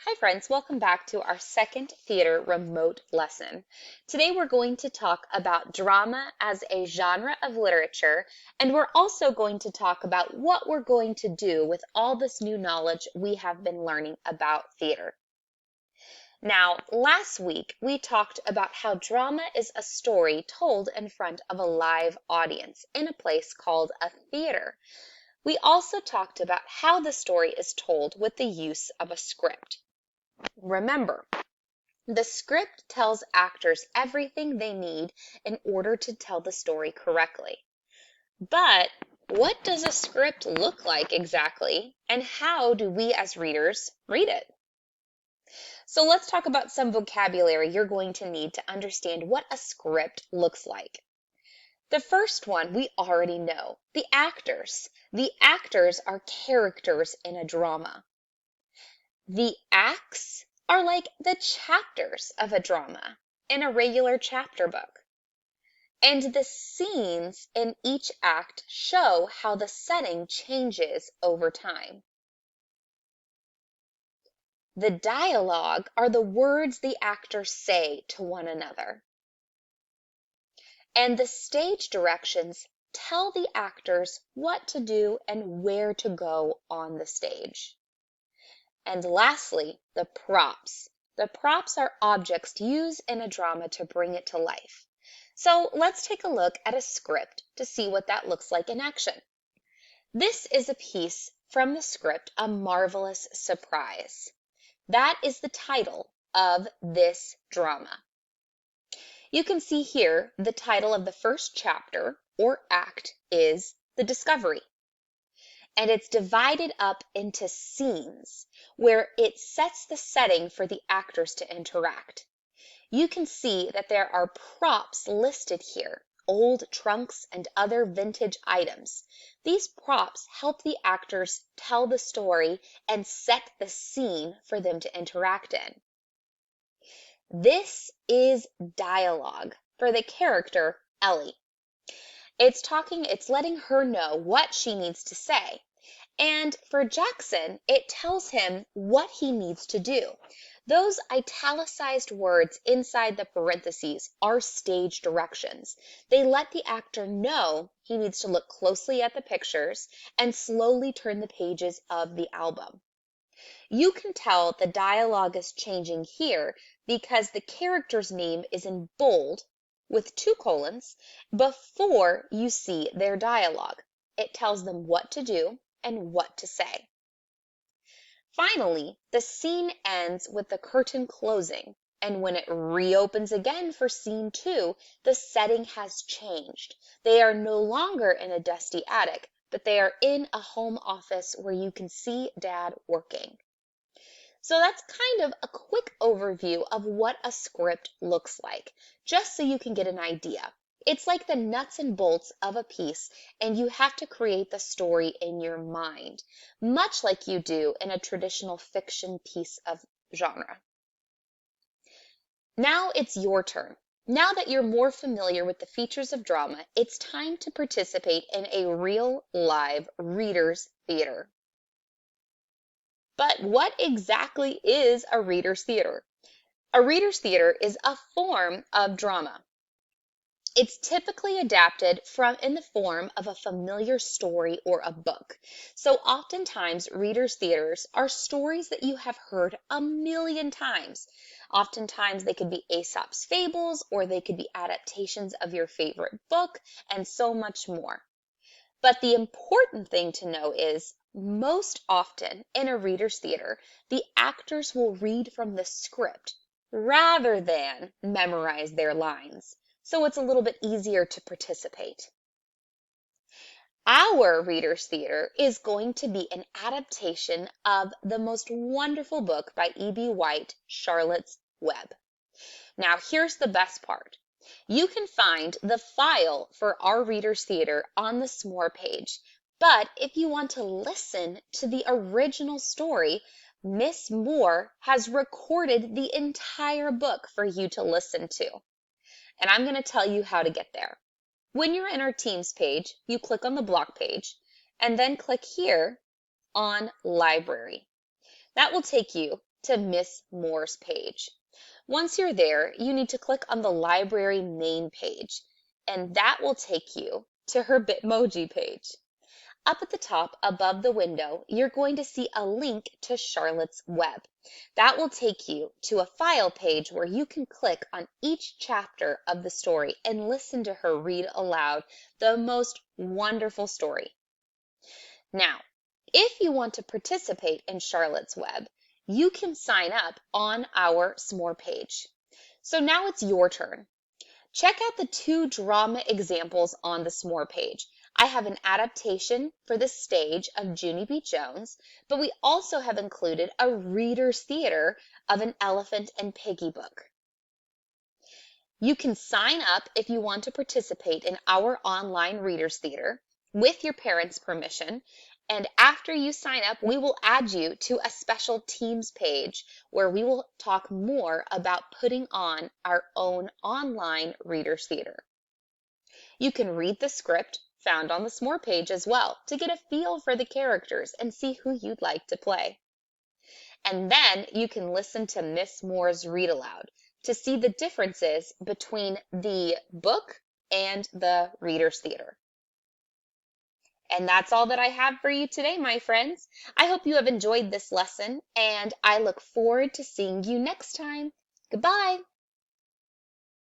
Hi friends, welcome back to our second theater remote lesson. Today we're going to talk about drama as a genre of literature, and we're also going to talk about what we're going to do with all this new knowledge we have been learning about theater. Now, last week we talked about how drama is a story told in front of a live audience in a place called a theater. We also talked about how the story is told with the use of a script. Remember, the script tells actors everything they need in order to tell the story correctly. But what does a script look like exactly, and how do we as readers read it? So let's talk about some vocabulary you're going to need to understand what a script looks like. The first one we already know, the actors. The actors are characters in a drama. The acts are like the chapters of a drama in a regular chapter book. And the scenes in each act show how the setting changes over time. The dialogue are the words the actors say to one another. And the stage directions tell the actors what to do and where to go on the stage. And lastly, the props. The props are objects used in a drama to bring it to life. So let's take a look at a script to see what that looks like in action. This is a piece from the script, A Marvelous Surprise. That is the title of this drama. You can see here the title of the first chapter or act is The Discovery. And it's divided up into scenes where it sets the setting for the actors to interact. You can see that there are props listed here, old trunks and other vintage items. These props help the actors tell the story and set the scene for them to interact in. This is dialogue for the character Ellie. It's letting her know what she needs to say. And for Jackson, it tells him what he needs to do. Those italicized words inside the parentheses are stage directions. They let the actor know he needs to look closely at the pictures and slowly turn the pages of the album. You can tell the dialogue is changing here because the character's name is in bold with 2 colons before you see their dialogue. It tells them what to do and what to say. Finally, the scene ends with the curtain closing, and when it reopens again for scene 2, the setting has changed. They are no longer in a dusty attic, but they are in a home office where you can see Dad working. So that's kind of a quick overview of what a script looks like, just so you can get an idea. It's like the nuts and bolts of a piece, and you have to create the story in your mind, much like you do in a traditional fiction piece of genre. Now it's your turn. Now that you're more familiar with the features of drama, it's time to participate in a real, live reader's theater. But what exactly is a reader's theater? A reader's theater is a form of drama. It's typically adapted in the form of a familiar story or a book. So oftentimes, readers' theaters are stories that you have heard a million times. Oftentimes, they could be Aesop's fables, or they could be adaptations of your favorite book, and so much more. But the important thing to know is, most often in a reader's theater, the actors will read from the script rather than memorize their lines. So it's a little bit easier to participate. Our reader's theater is going to be an adaptation of the most wonderful book by E.B. White, Charlotte's Web. Now, here's the best part. You can find the file for our reader's theater on the S'more page, but if you want to listen to the original story, Miss Moore has recorded the entire book for you to listen to. And I'm going to tell you how to get there. When you're in our Teams page, you click on the block page and then click here on Library. That will take you to Miss Moore's page. Once you're there, you need to click on the library main page, and that will take you to her Bitmoji page. Up at the top above the window, you're going to see a link to Charlotte's Web. That will take you to a file page where you can click on each chapter of the story and listen to her read aloud the most wonderful story. Now, if you want to participate in Charlotte's Web, you can sign up on our S'more page. So now it's your turn. Check out the 2 drama examples on the S'more page. I have an adaptation for the stage of Junie B. Jones, but we also have included a reader's theater of an Elephant and Piggie book. You can sign up if you want to participate in our online reader's theater with your parents' permission. And after you sign up, we will add you to a special Teams page where we will talk more about putting on our own online reader's theater. You can read the script found on the S'more page as well to get a feel for the characters and see who you'd like to play. And then you can listen to Miss Moore's read aloud to see the differences between the book and the reader's theater. And that's all that I have for you today, my friends. I hope you have enjoyed this lesson, and I look forward to seeing you next time. Goodbye.